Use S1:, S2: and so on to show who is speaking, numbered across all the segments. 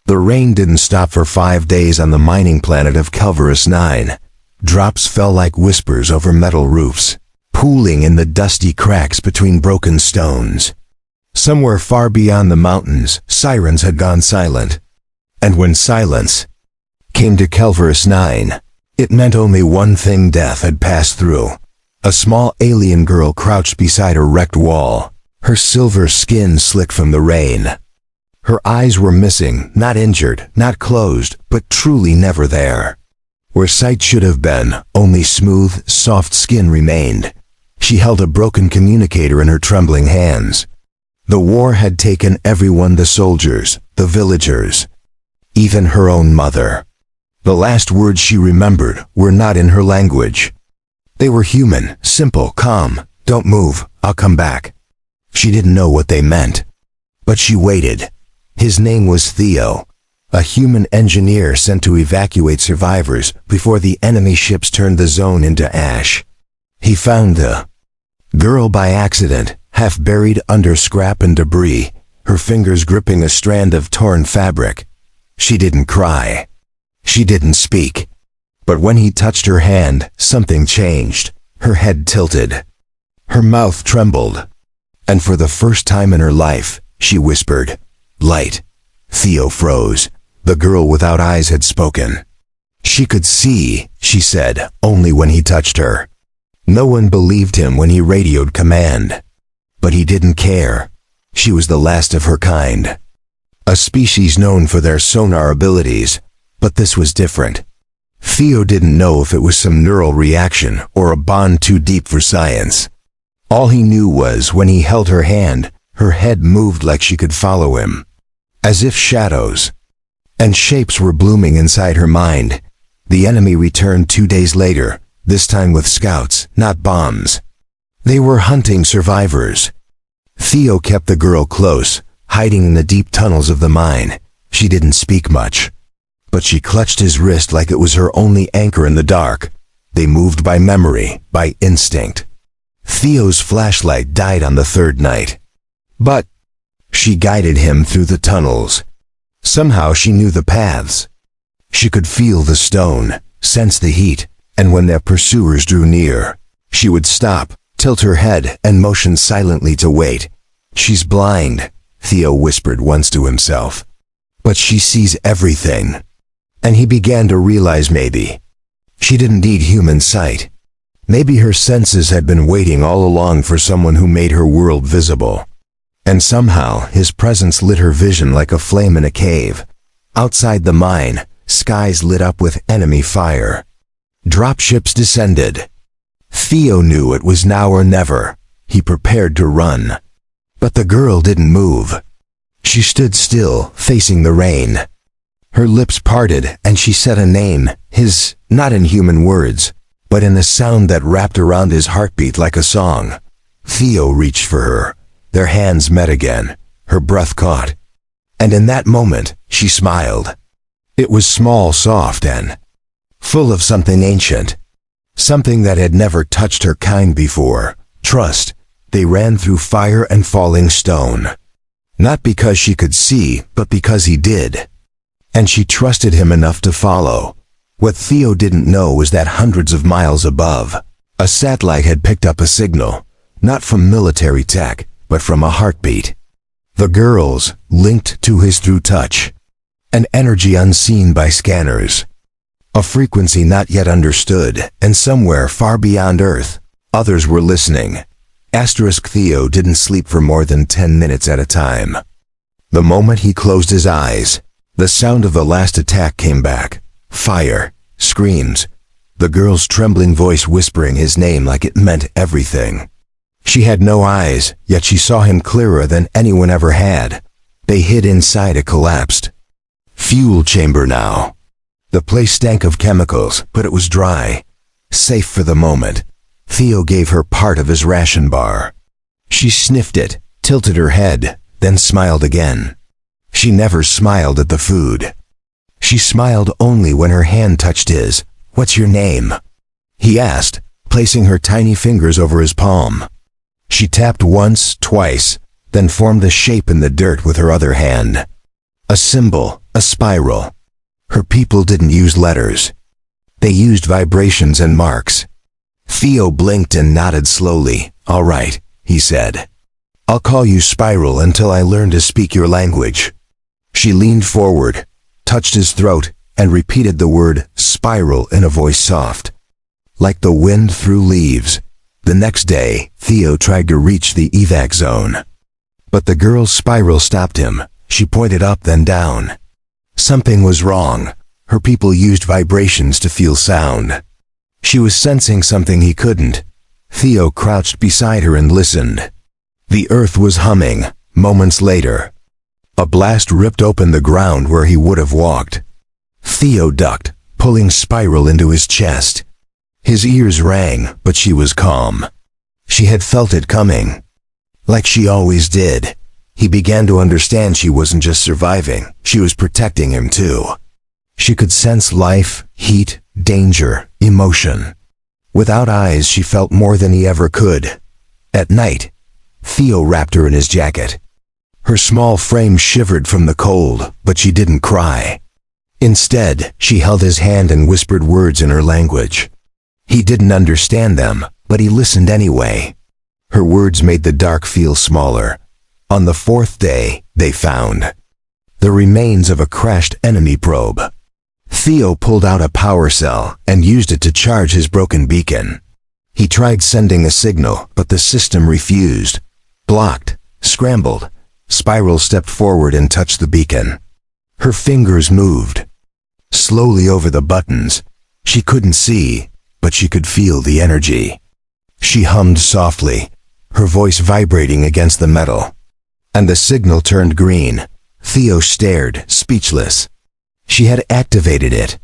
S1: The rain didn't stop for 5 days on the mining planet of Kelvarus 9. Drops fell like whispers over metal roofs, pooling in the dusty cracks between broken stones. Somewhere far beyond the mountains, sirens had gone silent. And when silence came to Kelvarus 9, it meant only one thing: death had passed through. A small alien girl crouched beside a wrecked wall, her silver skin slick from the rain. Her eyes were missing, not injured, not closed, but truly never there. Where sight should have been, only smooth, soft skin remained. She held a broken communicator in her trembling hands. The war had taken everyone: the soldiers, the villagers, even her own mother. The last words she remembered were not in her language. They were human, simple, calm. "Don't move, I'll come back." She didn't know what they meant. But she waited. His name was Theo, a human engineer sent to evacuate survivors before the enemy ships turned the zone into ash. He found the girl by accident, half buried under scrap and debris, her fingers gripping a strand of torn fabric. She didn't cry. She didn't speak. But when he touched her hand, something changed. Her head tilted. Her mouth trembled. And for the first time in her life, she whispered, "Light." Theo froze. The girl without eyes had spoken. She could see, she said, only when he touched her. No one believed him when he radioed command. But he didn't care. She was the last of her kind. A species known for their sonar abilities. But this was different. Theo didn't know if it was some neural reaction or a bond too deep for science. All he knew was when he held her hand, her head moved like she could follow him. As if shadows and shapes were blooming inside her mind. The enemy returned 2 days later, this time with scouts, not bombs. They were hunting survivors. Theo kept the girl close, hiding in the deep tunnels of the mine. She didn't speak much. But she clutched his wrist like it was her only anchor in the dark. They moved by memory, by instinct. Theo's flashlight died on the 3rd night. But she guided him through the tunnels. Somehow she knew the paths. She could feel the stone, sense the heat, and when their pursuers drew near, she would stop, tilt her head, and motion silently to wait. "She's blind," Theo whispered once to himself. "But she sees everything." And he began to realize maybe she didn't need human sight. Maybe her senses had been waiting all along for someone who made her world visible. And somehow his presence lit her vision like a flame in a cave. Outside the mine, skies lit up with enemy fire. Dropships descended. Theo knew it was now or never. He prepared to run. But the girl didn't move. She stood still, facing the rain. Her lips parted, and she said a name, his, not in human words, but in a sound that wrapped around his heartbeat like a song. Theo reached for her. Their hands met again. Her breath caught. And in that moment, she smiled. It was small, soft, and full of something ancient. Something that had never touched her kind before. Trust. They ran through fire and falling stone. Not because she could see, but because he did. And she trusted him enough to follow. What Theo didn't know was that hundreds of miles above, a satellite had picked up a signal, not from military tech, but from a heartbeat. The girl's, linked to his through touch. An energy unseen by scanners. A frequency not yet understood, and somewhere far beyond Earth, others were listening. Theo didn't sleep for more than 10 minutes at a time. The moment he closed his eyes, the sound of the last attack came back. Fire, screams, the girl's trembling voice whispering his name like it meant everything. She had no eyes, yet she saw him clearer than anyone ever had. They hid inside a collapsed fuel chamber now. The place stank of chemicals, but it was dry. Safe for the moment. Theo gave her part of his ration bar. She sniffed it, tilted her head, then smiled again. She never smiled at the food. She smiled only when her hand touched his. "What's your name?" he asked, placing her tiny fingers over his palm. She tapped once, twice, then formed the shape in the dirt with her other hand. A symbol, a spiral. Her people didn't use letters. They used vibrations and marks. Theo blinked and nodded slowly. "All right," he said. "I'll call you Spiral until I learn to speak your language." She leaned forward, touched his throat, and repeated the word spiral in a voice soft, like the wind through leaves. The next day, Theo tried to reach the evac zone. But the girl's spiral stopped him. She pointed up then down. Something was wrong. Her people used vibrations to feel sound. She was sensing something he couldn't. Theo crouched beside her and listened. The earth was humming. Moments later, a blast ripped open the ground where he would have walked. Theo ducked, pulling Spiral into his chest. His ears rang, but she was calm. She had felt it coming. Like she always did. He began to understand she wasn't just surviving, she was protecting him too. She could sense life, heat, danger, emotion. Without eyes, she felt more than he ever could. At night, Theo wrapped her in his jacket. Her small frame shivered from the cold, but she didn't cry. Instead, she held his hand and whispered words in her language. He didn't understand them, but he listened anyway. Her words made the dark feel smaller. On the fourth day, they found the remains of a crashed enemy probe. Theo pulled out a power cell and used it to charge his broken beacon. He tried sending a signal, but the system refused. Blocked, scrambled. Spiral stepped forward and touched the beacon. Her fingers moved slowly over the buttons. She couldn't see, but she could feel the energy. She hummed softly, her voice vibrating against the metal. And the signal turned green. Theo stared, speechless. She had activated it.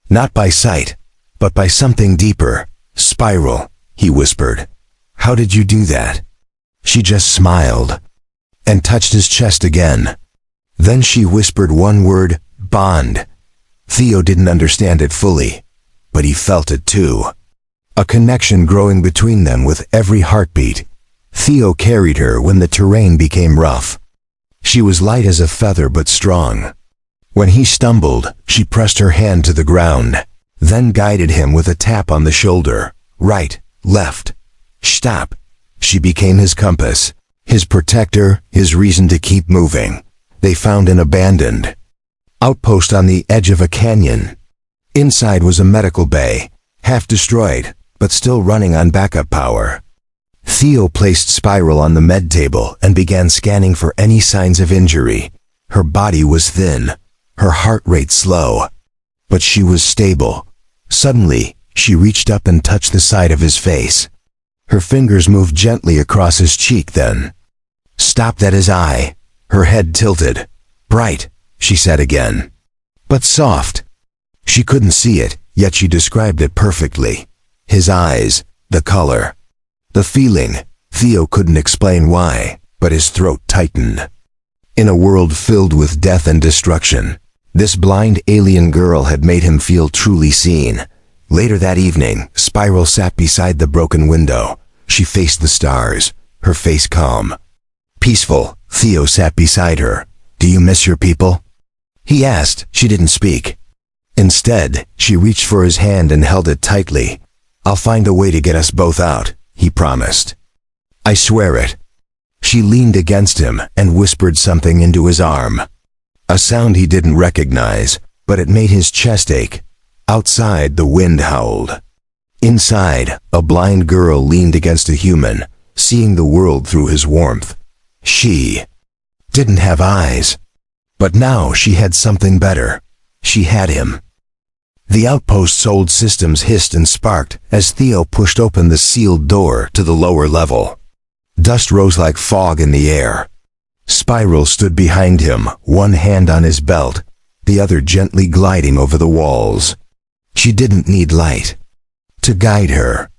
S1: Not by sight, but by something deeper. "Spiral," he whispered. "How did you do that?" She just smiled and touched his chest again. Then she whispered one word, "Bond." Theo didn't understand it fully, but he felt it too. A connection growing between them with every heartbeat. Theo carried her when the terrain became rough. She was light as a feather but strong. When he stumbled, she pressed her hand to the ground, then guided him with a tap on the shoulder. Right, left, stop. She became his compass, his protector, his reason to keep moving. They found an abandoned outpost on the edge of a canyon. Inside was a medical bay, half destroyed, but still running on backup power. Theo placed Spiral on the med table and began scanning for any signs of injury. Her body was thin, her heart rate slow, but she was stable. Suddenly, she reached up and touched the side of his face. Her fingers moved gently across his cheek then stopped at his eye. Her head tilted. "Bright," she said again, but soft. She couldn't see it, yet she described it perfectly. His eyes, the color, the feeling. Theo couldn't explain why, but his throat tightened. In a world filled with death and destruction, this blind alien girl had made him feel truly seen. Later that evening, Spiral sat beside the broken window. She faced the stars, her face calm. Peaceful. Theo sat beside her. "Do you miss your people?" he asked. She didn't speak. Instead, she reached for his hand and held it tightly. "I'll find a way to get us both out," he promised. "I swear it." She leaned against him and whispered something into his arm. A sound he didn't recognize, but it made his chest ache. Outside, the wind howled. Inside, a blind girl leaned against a human, seeing the world through his warmth. She didn't have eyes, but now she had something better. She had him. The outpost's old systems hissed and sparked as Theo pushed open the sealed door to the lower level. Dust rose like fog in the air. Spiral stood behind him, one hand on his belt, the other gently gliding over the walls. She didn't need light to guide her.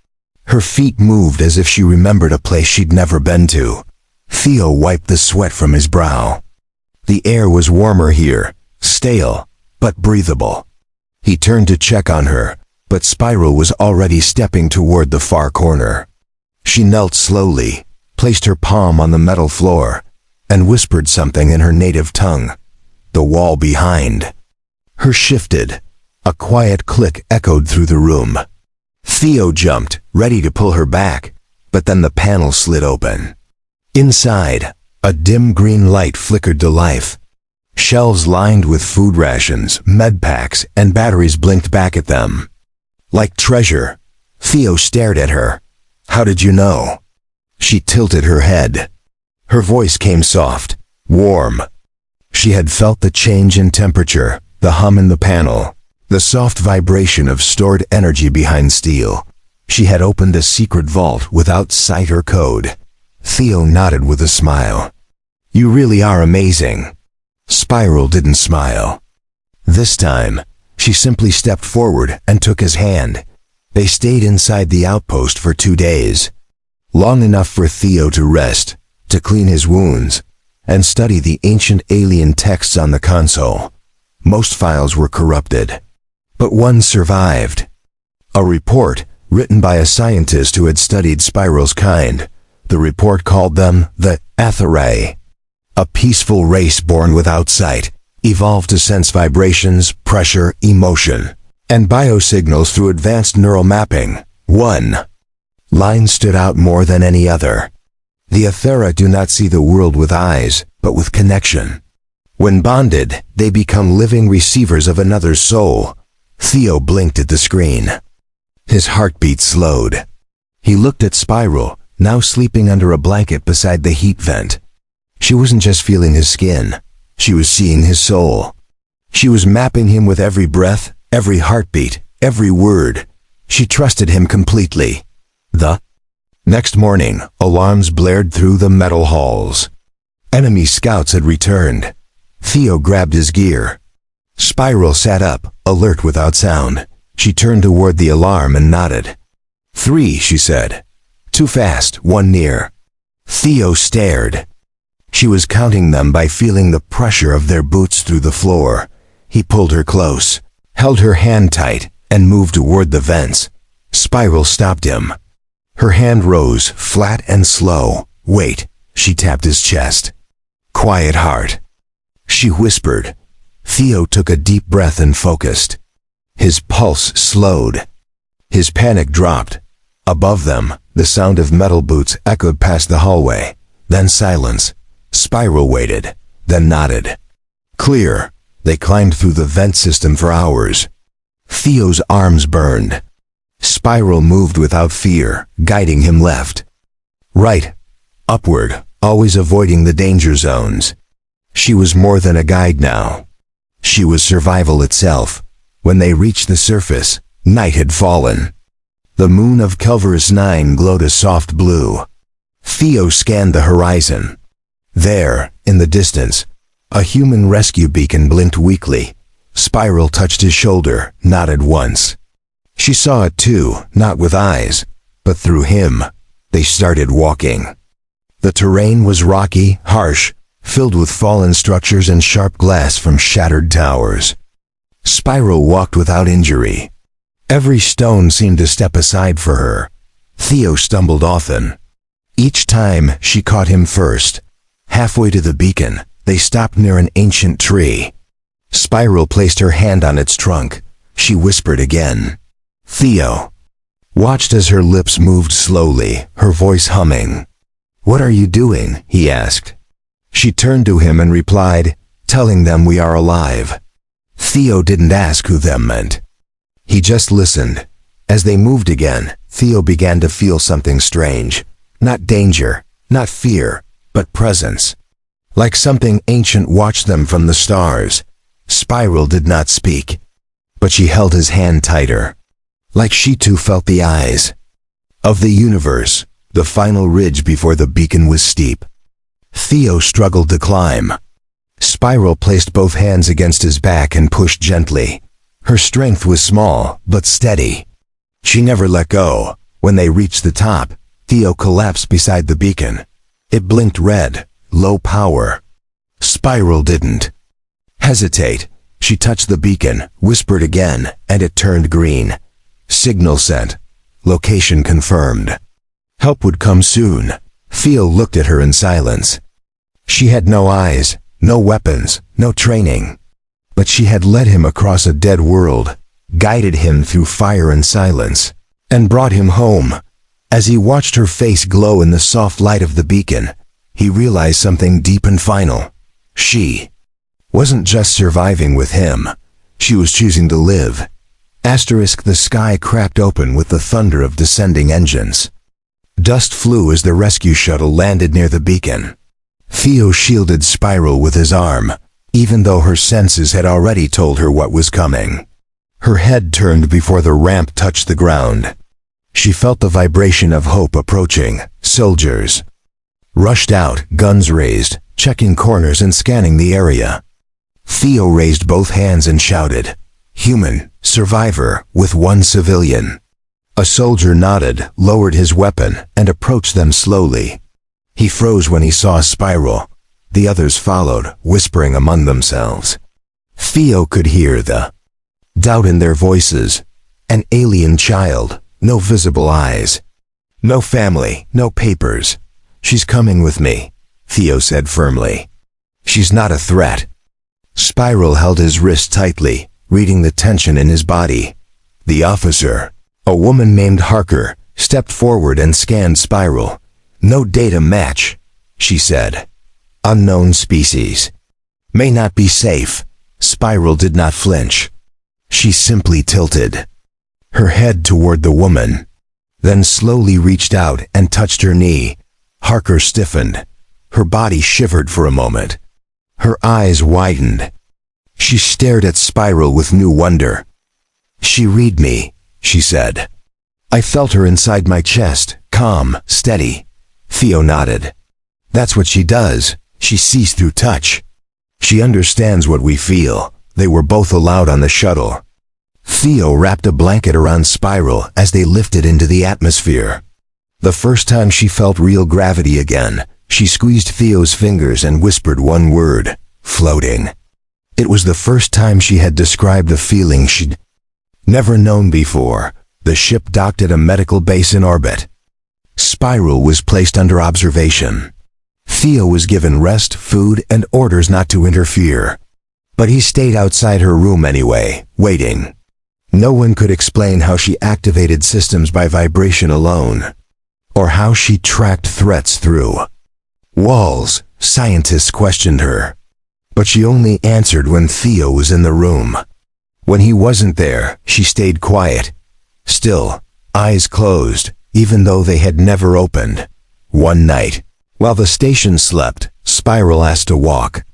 S1: Her feet moved as if she remembered a place she'd never been to. Theo wiped the sweat from his brow. The air was warmer here, stale, but breathable. He turned to check on her, but Spiral was already stepping toward the far corner. She knelt slowly, placed her palm on the metal floor, and whispered something in her native tongue. the wall behind. Her shifted. A quiet click echoed through the room. Theo jumped, ready to pull her back, but then the panel slid open. Inside, a dim green light flickered to life. Shelves lined with food rations, med packs, and batteries blinked back at them. Like treasure, Theo stared at her. "How did you know?" She tilted her head. Her voice came soft, warm. She had felt the change in temperature, the hum in the panel, the soft vibration of stored energy behind steel. She had opened a secret vault without sight or code. Theo nodded with a smile. "You really are amazing." Spiral didn't smile. This time, she simply stepped forward and took his hand. They stayed inside the outpost for 2 days. Long enough for Theo to rest, to clean his wounds, and study the ancient alien texts on the console. Most files were corrupted, but one survived. A report written by a scientist who had studied Spiral's kind. The report called them the HFY, a peaceful race born without sight, evolved to sense vibrations, pressure, emotion, and biosignals through advanced neural mapping. One line stood out more than any other. The HFY do not see the world with eyes, but with connection. When bonded, they become living receivers of another's soul. Theo blinked at the screen. His heartbeat slowed. He looked at Spiral, now sleeping under a blanket beside the heat vent. She wasn't just feeling his skin. She was seeing his soul. She was mapping him with every breath, every heartbeat, every word. She trusted him completely. The next morning, alarms blared through the metal halls. Enemy scouts had returned. Theo grabbed his gear. Spiral sat up, alert without sound. She turned toward the alarm and nodded. 3, she said. 2 fast, 1 near. Theo stared. She was counting them by feeling the pressure of their boots through the floor. He pulled her close, held her hand tight, and moved toward the vents. Spiral stopped him. Her hand rose, flat and slow. "Wait," she tapped his chest. "Quiet heart," she whispered. Theo took a deep breath and focused. His pulse slowed. His panic dropped. Above them, the sound of metal boots echoed past the hallway. Then silence. Spiral waited, then nodded. Clear. They climbed through the vent system for hours. Theo's arms burned. Spiral moved without fear, guiding him left, right, upward, always avoiding the danger zones. She was more than a guide now. She was survival itself. When they reached the surface, night had fallen. The moon of Kelverus 9 glowed a soft blue. Theo scanned the horizon. There, in the distance, a human rescue beacon blinked weakly. Spiral touched his shoulder, nodded once. She saw it too, not with eyes, but through him. They started walking. The terrain was rocky, harsh, filled with fallen structures and sharp glass from shattered towers. Spiral walked without injury. Every stone seemed to step aside for her. Theo stumbled often. Each time, she caught him first. Halfway to the beacon, they stopped near an ancient tree. Spiral placed her hand on its trunk. She whispered again. Theo watched as her lips moved slowly, her voice humming. "What are you doing?" he asked. She turned to him and replied, "Telling them we are alive." Theo didn't ask who them meant. He just listened. As they moved again, Theo began to feel something strange. Not danger, not fear, but presence. Like something ancient watched them from the stars. Spiral did not speak, but she held his hand tighter. Like she too felt the eyes of the universe. The final ridge before the beacon was steep. Theo struggled to climb. Spiral placed both hands against his back and pushed gently. Her strength was small, but steady. She never let go. When they reached the top, Theo collapsed beside the beacon. It blinked red, low power. Spiral didn't hesitate. She touched the beacon, whispered again, and it turned green. Signal sent. Location confirmed. Help would come soon. Theo looked at her in silence. She had no eyes, No weapons, no training. But she had led him across a dead world, guided him through fire and silence, and brought him home. As he watched her face glow in the soft light of the beacon, he realized something deep and final. She wasn't just surviving with him. She was choosing to live. The sky cracked open with the thunder of descending engines. Dust flew as the rescue shuttle landed near the beacon. Theo shielded Spiral with his arm, even though her senses had already told her what was coming. Her head turned before the ramp touched the ground. She felt the vibration of hope approaching. Soldiers rushed out, guns raised, checking corners and scanning the area. Theo raised both hands and shouted, "Human, survivor, with one civilian." A soldier nodded, lowered his weapon, and approached them slowly. He froze when he saw Spiral. The others followed, whispering among themselves. Theo could hear the doubt in their voices. An alien child, no visible eyes. No family, no papers. "She's coming with me," Theo said firmly. "She's not a threat." Spiral held his wrist tightly, reading the tension in his body. The officer, a woman named Harker, stepped forward and scanned Spiral. "No data match," she said. "Unknown species. May not be safe." Spiral did not flinch. She simply tilted her head toward the woman, then slowly reached out and touched her knee. Harker stiffened. Her body shivered for a moment. Her eyes widened. She stared at Spiral with new wonder. "She read me," she said. "I felt her inside my chest, calm, steady." Theo nodded. "That's what she does. She sees through touch. She understands what we feel." They were both allowed on the shuttle. Theo wrapped a blanket around Spiral as they lifted into the atmosphere. The first time she felt real gravity again, she squeezed Theo's fingers and whispered one word: floating. It was the first time she had described a feeling she'd never known before. The ship docked at a medical base in orbit. Spiral was placed under observation. Theo was given rest, food, and orders not to interfere. But he stayed outside her room anyway, waiting. No one could explain how she activated systems by vibration alone, or how she tracked threats through walls. Scientists questioned her, but she only answered when Theo was in the room. When he wasn't there, she stayed quiet, still, eyes closed, even though they had never opened. One night, while the station slept, Spiral asked to walk.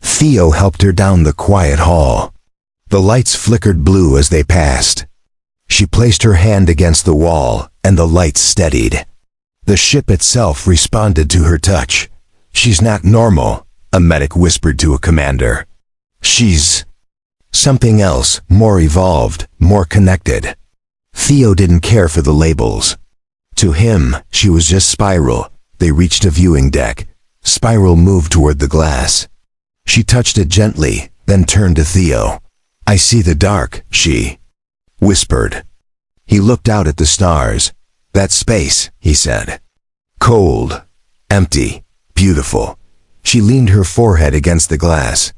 S1: Theo helped her down the quiet hall. The lights flickered blue as they passed. She placed her hand against the wall, and the lights steadied. The ship itself responded to her touch. "She's not normal," a medic whispered to a commander. "She's something else, more evolved, more connected." Theo didn't care for the labels. To him, she was just Spiral. They reached a viewing deck. Spiral moved toward the glass. She touched it gently, then turned to Theo. "I see the dark," she whispered. He looked out at the stars. "That space," he said. "Cold, empty, beautiful." She leaned her forehead against the glass.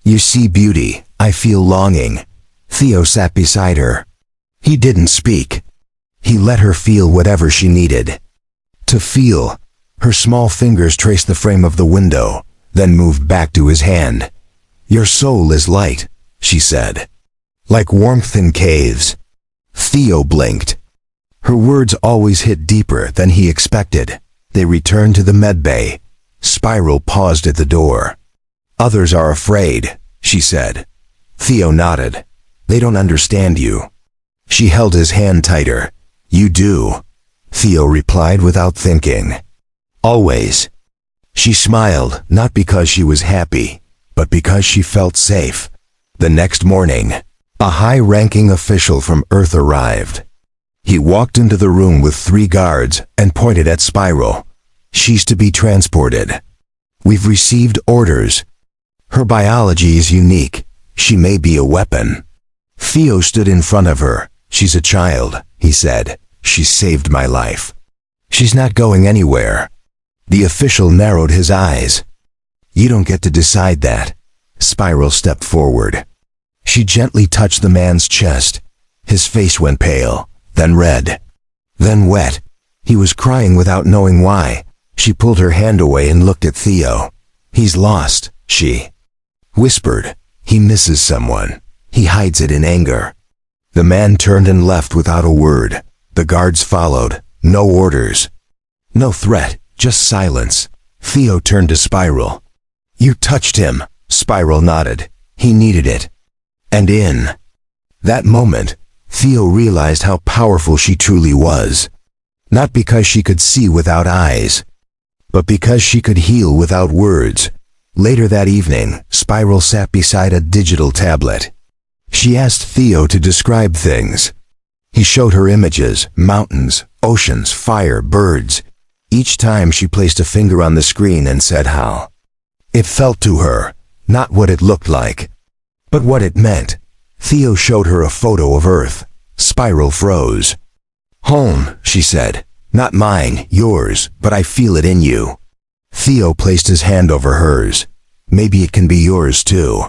S1: "You see beauty, I feel longing." Theo sat beside her. He didn't speak. He let her feel whatever she needed to feel. Her small fingers traced the frame of the window, then moved back to his hand. "Your soul is light," she said. "Like warmth in caves." Theo blinked. Her words always hit deeper than he expected. They returned to the medbay. Spiral paused at the door. "Others are afraid," she said. Theo nodded. "They don't understand you." She held his hand tighter. "You do," Theo replied without thinking. "Always." She smiled, not because she was happy, but because she felt safe. The next morning, a high-ranking official from Earth arrived. He walked into the room with 3 guards and pointed at Spiral. "She's to be transported. We've received orders. Her biology is unique. She may be a weapon." Theo stood in front of her. "She's a child," he said. "She saved my life. She's not going anywhere." The official narrowed his eyes. You don't get to decide that. Spiral stepped forward. She gently touched the man's chest. His face went pale, then red, then wet. He was crying without knowing why. She pulled her hand away and looked at Theo. He's lost, she whispered. He misses someone. He hides it in anger. The man turned and left without a word. The guards followed. No orders. No threat, just silence. Theo turned to Spiral. You touched him. Spiral nodded. He needed it. And in that moment, Theo realized how powerful she truly was. Not because she could see without eyes, but because she could heal without words. Later that evening, Spiral sat beside a digital tablet. She asked Theo to describe things. He showed her images, mountains, oceans, fire, birds. Each time she placed a finger on the screen and said how it felt to her, not what it looked like, but what it meant. Theo showed her a photo of Earth. Spiral froze. Home, she said. Not mine, yours, but I feel it in you. Theo placed his hand over hers. Maybe it can be yours too.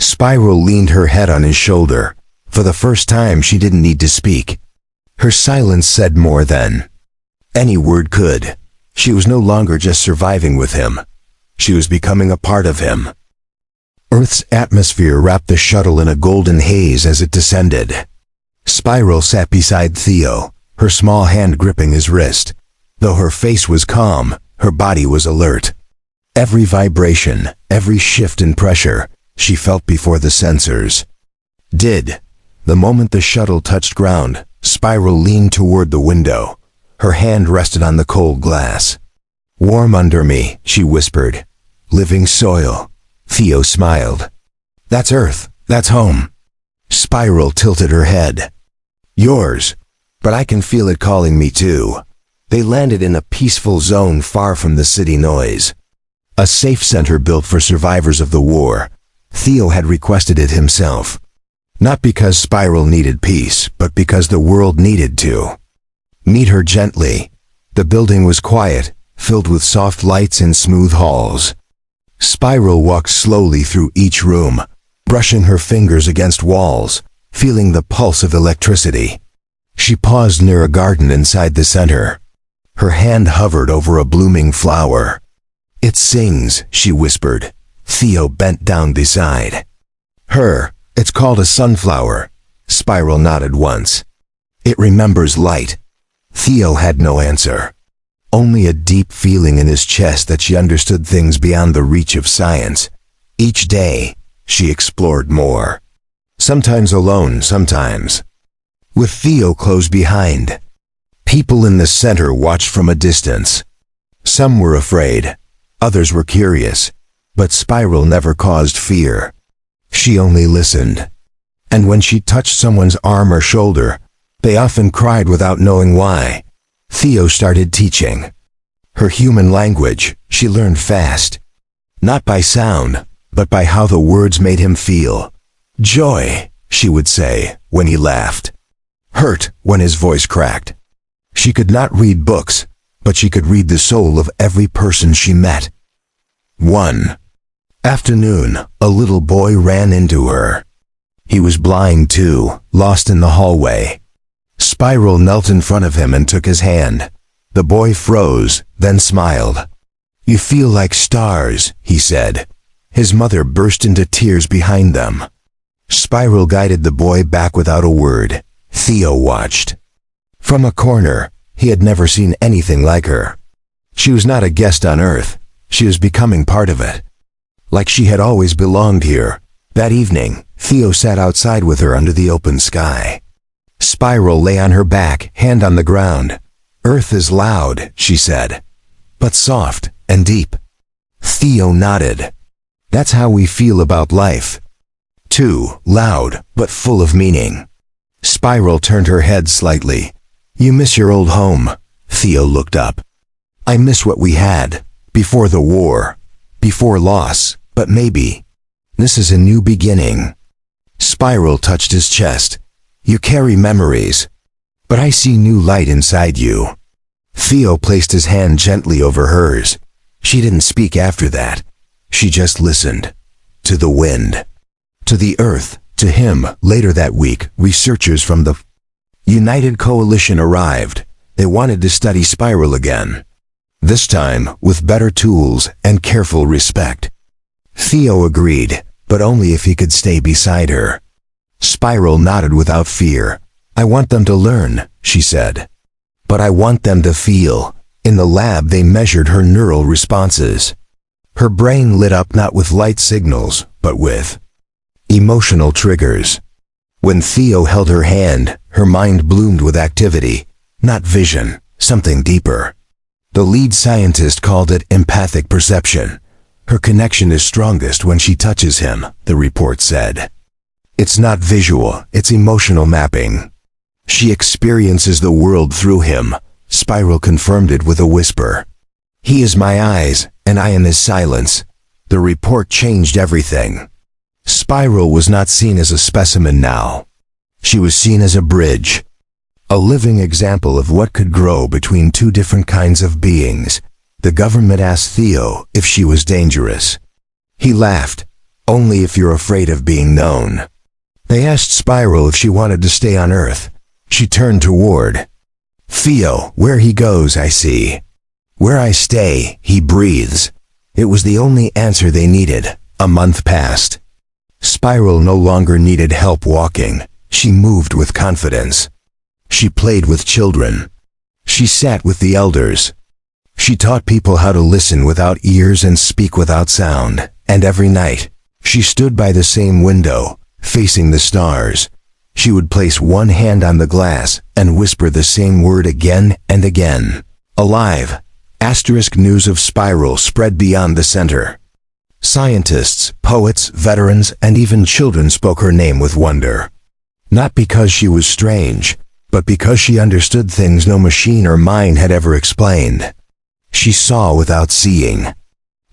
S1: Spiral leaned her head on his shoulder. For the first time, she didn't need to speak. Her silence said more than any word could. She was no longer just surviving with him. She was becoming a part of him. Earth's atmosphere wrapped the shuttle in a golden haze as it descended. Spiral sat beside Theo, her small hand gripping his wrist. Though her face was calm, her body was alert. Every vibration, every shift in pressure, she felt before the sensors did. The moment the shuttle touched ground, Spiral leaned toward the window. Her hand rested on the cold glass. Warm under me, she whispered. Living soil. Theo smiled. That's Earth. That's home. Spiral tilted her head. Yours. But I can feel it calling me too. They landed in a peaceful zone far from the city noise. A safe center built for survivors of the war. Theo had requested it himself. Not because Spiral needed peace, but because the world needed to. Meet her gently. The building was quiet, filled with soft lights and smooth halls. Spiral walked slowly through each room, brushing her fingers against walls, feeling the pulse of electricity. She paused near a garden inside the center. Her hand hovered over a blooming flower. It sings, she whispered. Theo bent down beside her. It's called a sunflower. Spiral nodded once. It remembers light. Theo had no answer. Only a deep feeling in his chest that she understood things beyond the reach of science. Each day, she explored more. Sometimes alone, sometimes with Theo close behind. People in the center watched from a distance. Some were afraid. Others were curious. But Spiral never caused fear. She only listened. And when she touched someone's arm or shoulder, they often cried without knowing why. Theo started teaching her human language. She learned fast. Not by sound, but by how the words made him feel. Joy, she would say, when he laughed. Hurt, when his voice cracked. She could not read books, but she could read the soul of every person she met. One afternoon, a little boy ran into her. He was blind too, lost in the hallway. Spiral knelt in front of him and took his hand. The boy froze, then smiled. You feel like stars, he said. His mother burst into tears behind them. Spiral guided the boy back without a word. Theo watched. From a corner, he had never seen anything like her. She was not a guest on Earth. She was becoming part of it. Like she had always belonged here. That evening, Theo sat outside with her under the open sky. Spiral lay on her back, hand on the ground. Earth is loud, she said, but soft and deep. Theo nodded. That's how we feel about life. Too loud, but full of meaning. Spiral turned her head slightly. You miss your old home. Theo looked up. I miss what we had, before the war, before loss, but maybe this is a new beginning. Spiral touched his chest. You carry memories, but I see new light inside you. Theo placed his hand gently over hers. She didn't speak after that. She just listened. To the wind. To the earth. To him. Later that week, researchers from the United Coalition arrived. They wanted to study Spiral again. This time, with better tools and careful respect. Theo agreed, but only if he could stay beside her. Spiral nodded without fear. I want them to learn, she said. But I want them to feel. In the lab they measured her neural responses. Her brain lit up not with light signals, but with emotional triggers. When Theo held her hand, her mind bloomed with activity, not vision, something deeper. The lead scientist called it empathic perception. Her connection is strongest when she touches him, the report said. It's not visual, it's emotional mapping. She experiences the world through him. Spiral confirmed it with a whisper. He is my eyes, and I am his silence. The report changed everything. Spiral was not seen as a specimen now. She was seen as a bridge. A living example of what could grow between two different kinds of beings. The government asked Theo if she was dangerous. He laughed. Only if you're afraid of being known. They asked Spiral if she wanted to stay on Earth. She turned toward Theo. Where he goes, I see. Where I stay, he breathes. It was the only answer they needed. A month passed. Spiral no longer needed help walking. She moved with confidence. She played with children. She sat with the elders. She taught people how to listen without ears and speak without sound. And every night, she stood by the same window, facing the stars. She would place one hand on the glass and whisper the same word again and again. Alive. Asterisk news of Spiral spread beyond the center. Scientists, poets, veterans, and even children spoke her name with wonder. Not because she was strange, but because she understood things no machine or mind had ever explained. She saw without seeing.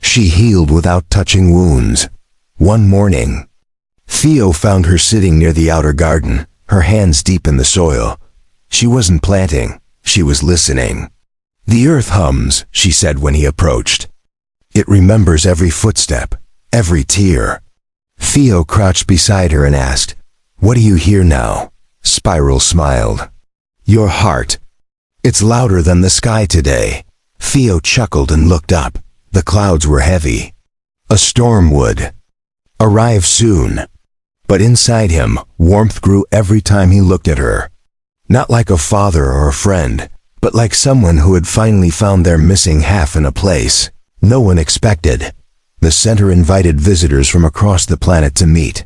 S1: She healed without touching wounds. One morning, Theo found her sitting near the outer garden, her hands deep in the soil. She wasn't planting, she was listening. The earth hums, she said when he approached. It remembers every footstep, every tear. Theo crouched beside her and asked, "What do you hear now?" Spiral smiled. "Your heart. It's louder than the sky today." Theo chuckled and looked up. The clouds were heavy. A storm would arrive soon. But inside him, warmth grew every time he looked at her. Not like a father or a friend, but like someone who had finally found their missing half in a place no one expected. The center invited visitors from across the planet to meet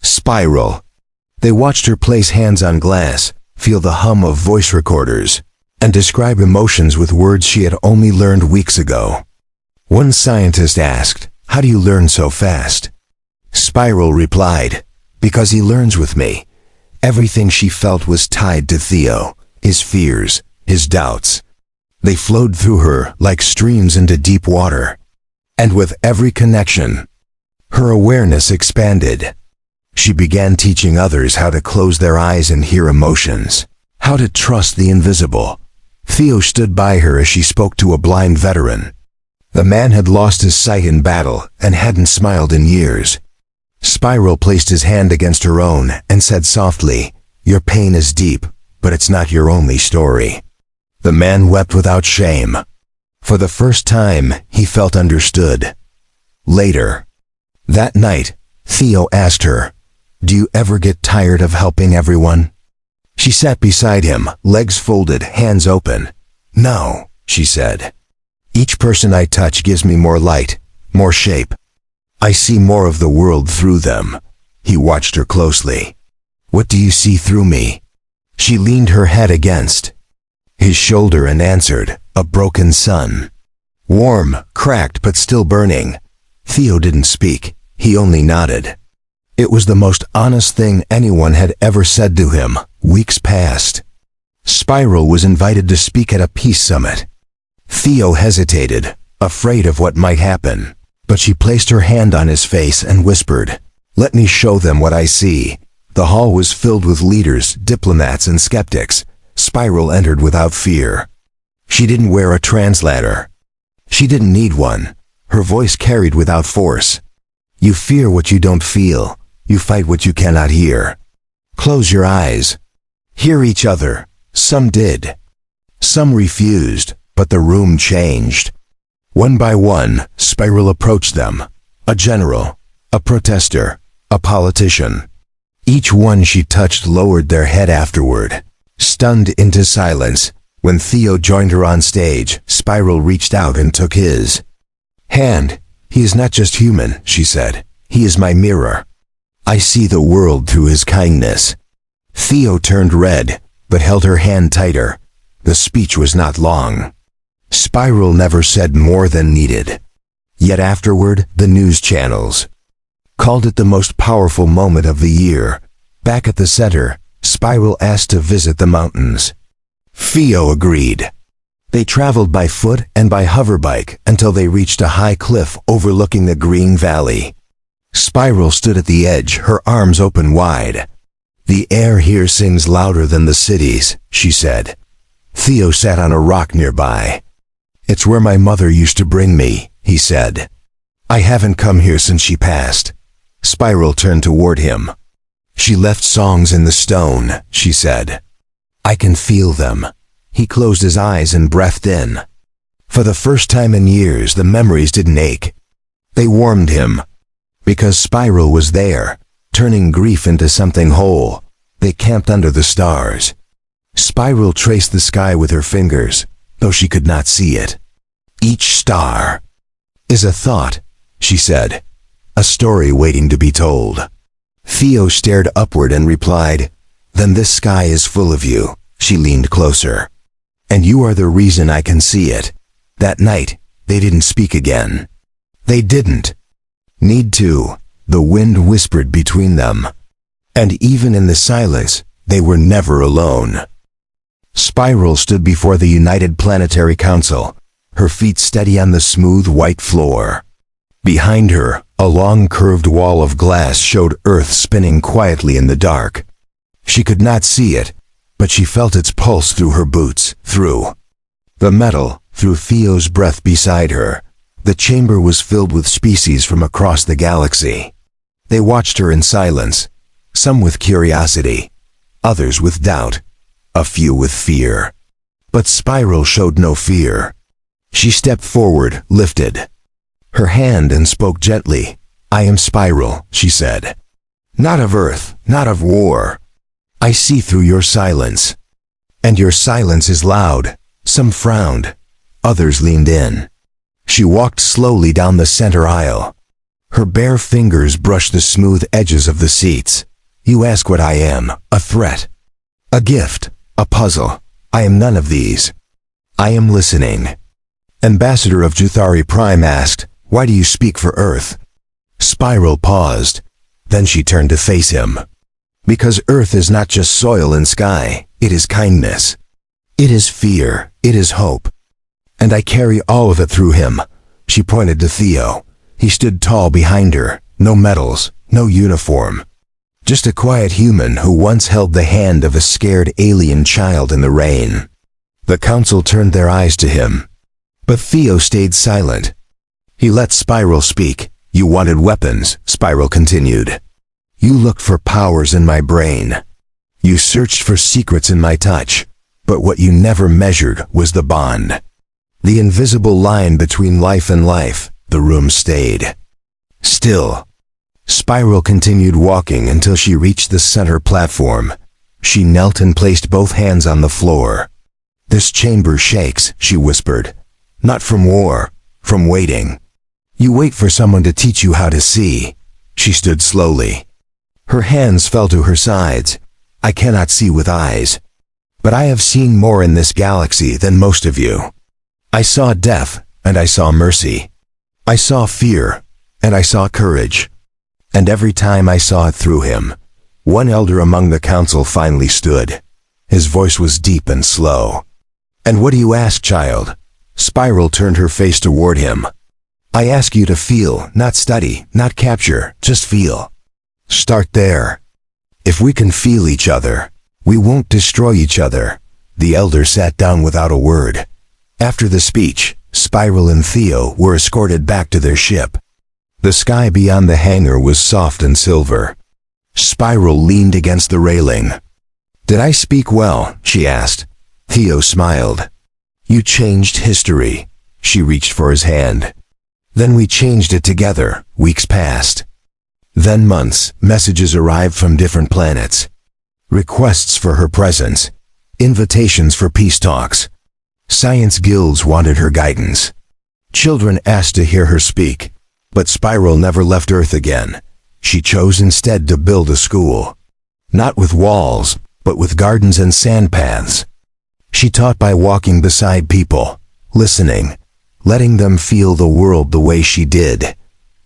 S1: Spiral. They watched her place hands on glass, feel the hum of voice recorders, and describe emotions with words she had only learned weeks ago. One scientist asked, "How do you learn so fast?" Spiral replied, "Because he learns with me." Everything she felt was tied to Theo, his fears, his doubts. They flowed through her like streams into deep water. And with every connection, her awareness expanded. She began teaching others how to close their eyes and hear emotions, how to trust the invisible. Theo stood by her as she spoke to a blind veteran. The man had lost his sight in battle and hadn't smiled in years. Spiral placed his hand against her own and said softly, "Your pain is deep, but it's not your only story." The man wept without shame. For the first time, he felt understood. Later, that night, Theo asked her, "Do you ever get tired of helping everyone?" She sat beside him, legs folded, hands open. "No," she said. "Each person I touch gives me more light, more shape. I see more of the world through them." He watched her closely. "What do you see through me?" She leaned her head against his shoulder and answered, "A broken sun. Warm, cracked, but still burning." Theo didn't speak. He only nodded. It was the most honest thing anyone had ever said to him. Weeks passed. Spiral was invited to speak at a peace summit. Theo hesitated, afraid of what might happen. But she placed her hand on his face and whispered, "Let me show them what I see." The hall was filled with leaders, diplomats, and skeptics. Spiral entered without fear. She didn't wear a translator. She didn't need one. her voice carried without force. You fear what you don't feel. You fight what you cannot hear. Close your eyes. Hear each other. Some did. Some refused, but the room changed. One by one, Spiral approached them. A general, a protester, a politician. Each one she touched lowered their head afterward, stunned into silence. When Theo joined her on stage, Spiral reached out and took his hand. He is not just human, she said. He is my mirror. I see the world through his kindness. Theo turned red, but held her hand tighter. The speech was not long. Spiral never said more than needed. Yet afterward, the news channels called it the most powerful moment of the year. Back at the center, Spiral asked to visit the mountains. Theo agreed. They traveled by foot and by hoverbike until they reached a high cliff overlooking the green valley. Spiral stood at the edge, her arms open wide. The air here sings louder than the cities, she said. Theo sat on a rock nearby. It's where my mother used to bring me, he said. I haven't come here since she passed. Spiral turned toward him. She left songs in the stone, she said. I can feel them. He closed his eyes and breathed in. For the first time in years, the memories didn't ache. They warmed him. Because Spiral was there, turning grief into something whole. They camped under the stars. Spiral traced the sky with her fingers, though she could not see it. Each star is a thought, she said. A story waiting to be told. Theo stared upward and replied, Then this sky is full of you. She leaned closer. And you are the reason I can see it. That night, they didn't speak again. They didn't need to. The wind whispered between them. And even in the silence, they were never alone. Spiral stood before the United Planetary Council, her feet steady on the smooth white floor. Behind her, a long curved wall of glass showed Earth spinning quietly in the dark. She could not see it, but she felt its pulse through her boots, through the metal, through Theo's breath beside her. The chamber was filled with species from across the galaxy. They watched her in silence, some with curiosity, others with doubt, a few with fear. But Spiral showed no fear. She stepped forward, lifted her hand and spoke gently. I am Spiral, she said. Not of Earth, not of war. I see through your silence. And your silence is loud. Some frowned. Others leaned in. She walked slowly down the center aisle. Her bare fingers brushed the smooth edges of the seats. You ask what I am, a threat, a gift, a puzzle. I am none of these. I am listening. Ambassador of Juthari Prime asked, Why do you speak for Earth? Spiral paused. Then she turned to face him. Because Earth is not just soil and sky, it is kindness. It is fear, it is hope. And I carry all of it through him. She pointed to Theo. He stood tall behind her, no medals, no uniform. Just a quiet human who once held the hand of a scared alien child in the rain. The council turned their eyes to him. But Theo stayed silent. He let Spiral speak. You wanted weapons, Spiral continued. You looked for powers in my brain. You searched for secrets in my touch. But what you never measured was the bond. The invisible line between life and life. The room stayed still. Spiral continued walking until she reached the center platform. She knelt and placed both hands on the floor. This chamber shakes, she whispered. Not from war, from waiting. You wait for someone to teach you how to see. She stood slowly. Her hands fell to her sides. I cannot see with eyes. But I have seen more in this galaxy than most of you. I saw death, and I saw mercy. I saw fear, and I saw courage. And every time I saw it through him. One elder among the council finally stood. His voice was deep and slow. And what do you ask, child? Spiral turned her face toward him. I ask you to feel, not study, not capture, just feel. Start there. If we can feel each other, we won't destroy each other. The elder sat down without a word. After the speech, Spiral and Theo were escorted back to their ship. The sky beyond the hangar was soft and silver. Spiral leaned against the railing. "Did I speak well?" she asked. Theo smiled. "You changed history." She reached for his hand. "Then we changed it together." Weeks passed. Then months. Messages arrived from different planets. Requests for her presence. Invitations for peace talks. Science guilds wanted her guidance. Children asked to hear her speak. But Spiral never left Earth again. She chose instead to build a school. Not with walls, but with gardens and sand paths. She taught by walking beside people, listening, letting them feel the world the way she did.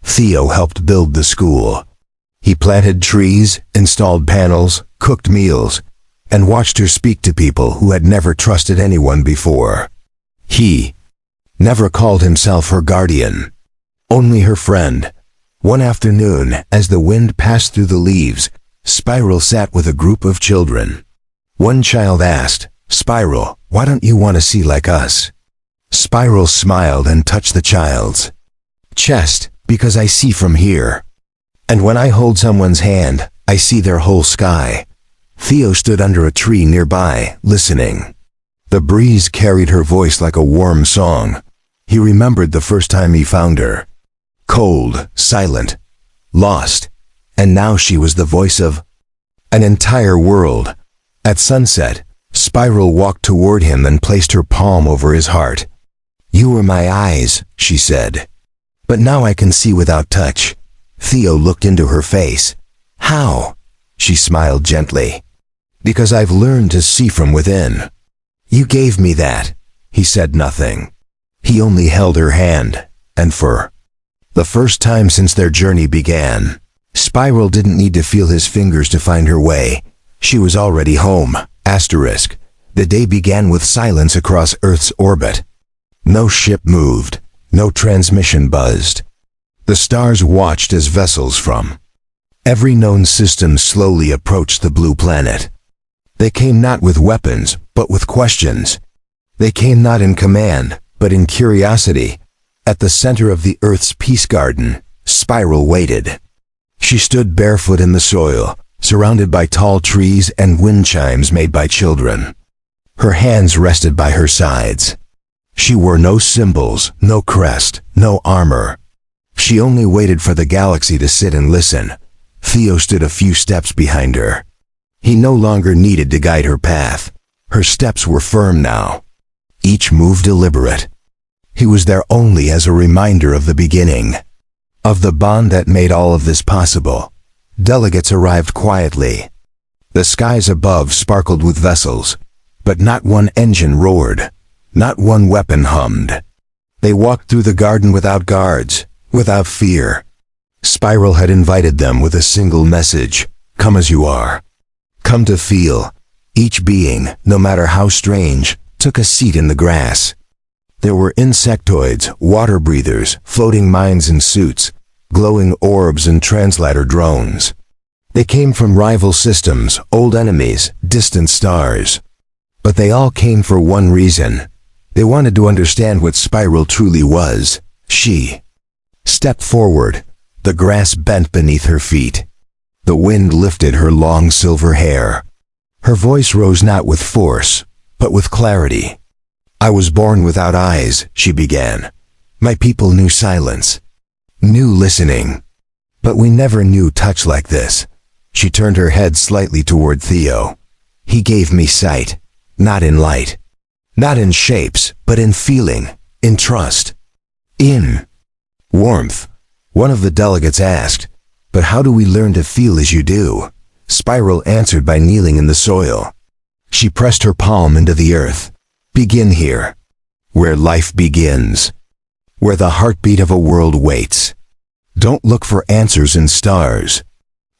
S1: Theo helped build the school. He planted trees, installed panels, cooked meals, and watched her speak to people who had never trusted anyone before. He never called himself her guardian, only her friend. One afternoon, as the wind passed through the leaves, Spiral sat with a group of children. One child asked, "Spiral, why don't you want to see like us?" Spiral smiled and touched the child's chest. "Because I see from here. And when I hold someone's hand, I see their whole sky." Theo stood under a tree nearby, listening. The breeze carried her voice like a warm song. He remembered the first time he found her. Cold, silent, lost, and now she was the voice of an entire world. At sunset, Spiral walked toward him and placed her palm over his heart. "You were my eyes," she said. "But now I can see without touch." Theo looked into her face. "How?" She smiled gently. "Because I've learned to see from within." "You gave me that." He said nothing. He only held her hand, and for the first time since their journey began, Spiral didn't need to feel his fingers to find her way. She was already home. Asterisk. The day began with silence across Earth's orbit. No ship moved. No transmission buzzed. The stars watched as vessels from every known system slowly approached the blue planet. They came not with weapons, but with questions. They came not in command, but in curiosity. At the center of the Earth's peace garden, Spiral waited. She stood barefoot in the soil, surrounded by tall trees and wind chimes made by children. Her hands rested by her sides. She wore no symbols, no crest, no armor. She only waited for the galaxy to sit and listen. Theo stood a few steps behind her. He no longer needed to guide her path. Her steps were firm now. Each move deliberate. He was there only as a reminder of the beginning, of the bond that made all of this possible. Delegates arrived quietly. The skies above sparkled with vessels, but not one engine roared. Not one weapon hummed. They walked through the garden without guards, without fear. Spiral had invited them with a single message: come as you are. Come to feel. Each being, no matter how strange, took a seat in the grass. There were insectoids, water breathers, floating minds in suits, glowing orbs and translator drones. They came from rival systems, old enemies, distant stars. But they all came for one reason. They wanted to understand what Spiral truly was. She stepped forward. The grass bent beneath her feet. The wind lifted her long silver hair. Her voice rose not with force, but with clarity. "I was born without eyes," she began. "My people knew silence, knew listening. But we never knew touch like this." She turned her head slightly toward Theo. "He gave me sight, not in light. Not in shapes, but in feeling, in trust, in warmth." One of the delegates asked, "But how do we learn to feel as you do?" Spiral answered by kneeling in the soil. She pressed her palm into the earth. "Begin here, where life begins, where the heartbeat of a world waits. Don't look for answers in stars.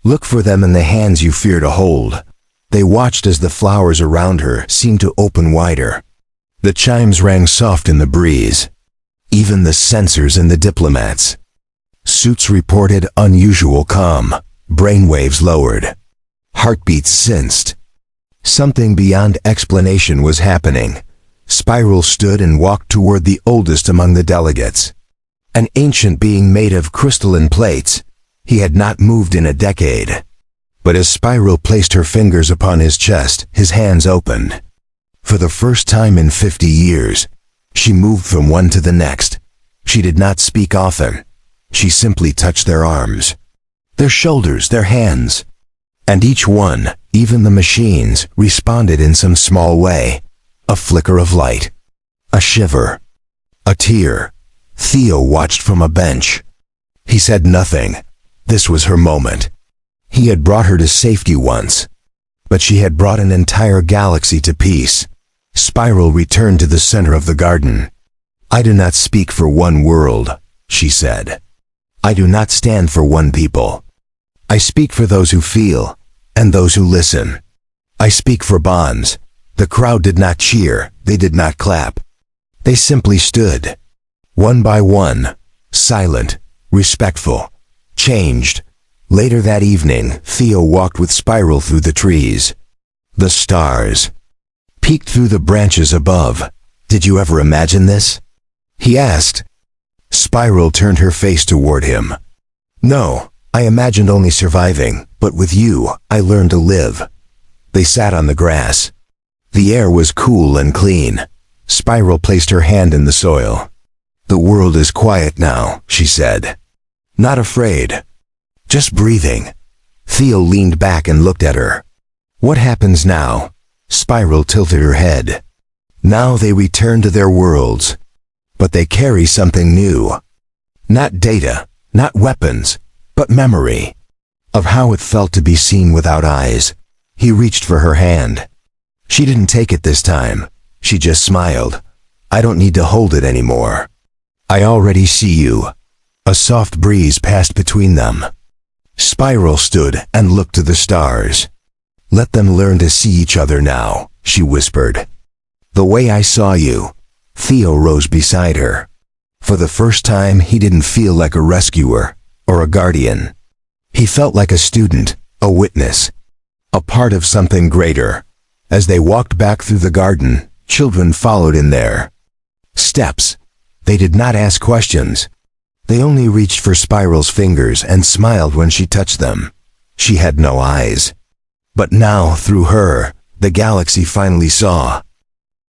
S1: Look for them in the hands you fear to hold." They watched as the flowers around her seemed to open wider. The chimes rang soft in the breeze. Even the censors and the diplomats' suits reported unusual calm. Brainwaves lowered. Heartbeats sensed. Something beyond explanation was happening. Spiral stood and walked toward the oldest among the delegates. An ancient being made of crystalline plates. He had not moved in a decade. But as Spiral placed her fingers upon his chest, his hands opened. For the first time in 50 years, she moved from one to the next. She did not speak often. She simply touched their arms, their shoulders, their hands. And each one, even the machines, responded in some small way. A flicker of light, a shiver, a tear. Theo watched from a bench. He said nothing. This was her moment. He had brought her to safety once, but she had brought an entire galaxy to peace. Spiral returned to the center of the garden. "I do not speak for one world," she said. "I do not stand for one people. I speak for those who feel, and those who listen. I speak for bonds." The crowd did not cheer, they did not clap. They simply stood, one by one, silent, respectful, changed. Later that evening, Theo walked with Spiral through the trees. The stars peeked through the branches above. "Did you ever imagine this?" he asked. Spiral turned her face toward him. "No, I imagined only surviving, but with you, I learned to live." They sat on the grass. The air was cool and clean. Spiral placed her hand in the soil. "The world is quiet now," she said. "Not afraid. Just breathing." Theo leaned back and looked at her. "What happens now?" Spiral tilted her head. "Now they return to their worlds. But they carry something new. Not data, not weapons, but memory. Of how it felt to be seen without eyes." He reached for her hand. She didn't take it this time. She just smiled. "I don't need to hold it anymore. I already see you." A soft breeze passed between them. Spiral stood and looked to the stars. "Let them learn to see each other now," she whispered. "The way I saw you." Theo rose beside her. For the first time, he didn't feel like a rescuer or a guardian. He felt like a student, a witness, a part of something greater. As they walked back through the garden, children followed in their steps. They did not ask questions. They only reached for Spiral's fingers and smiled when she touched them. She had no eyes. But now, through her, the galaxy finally saw.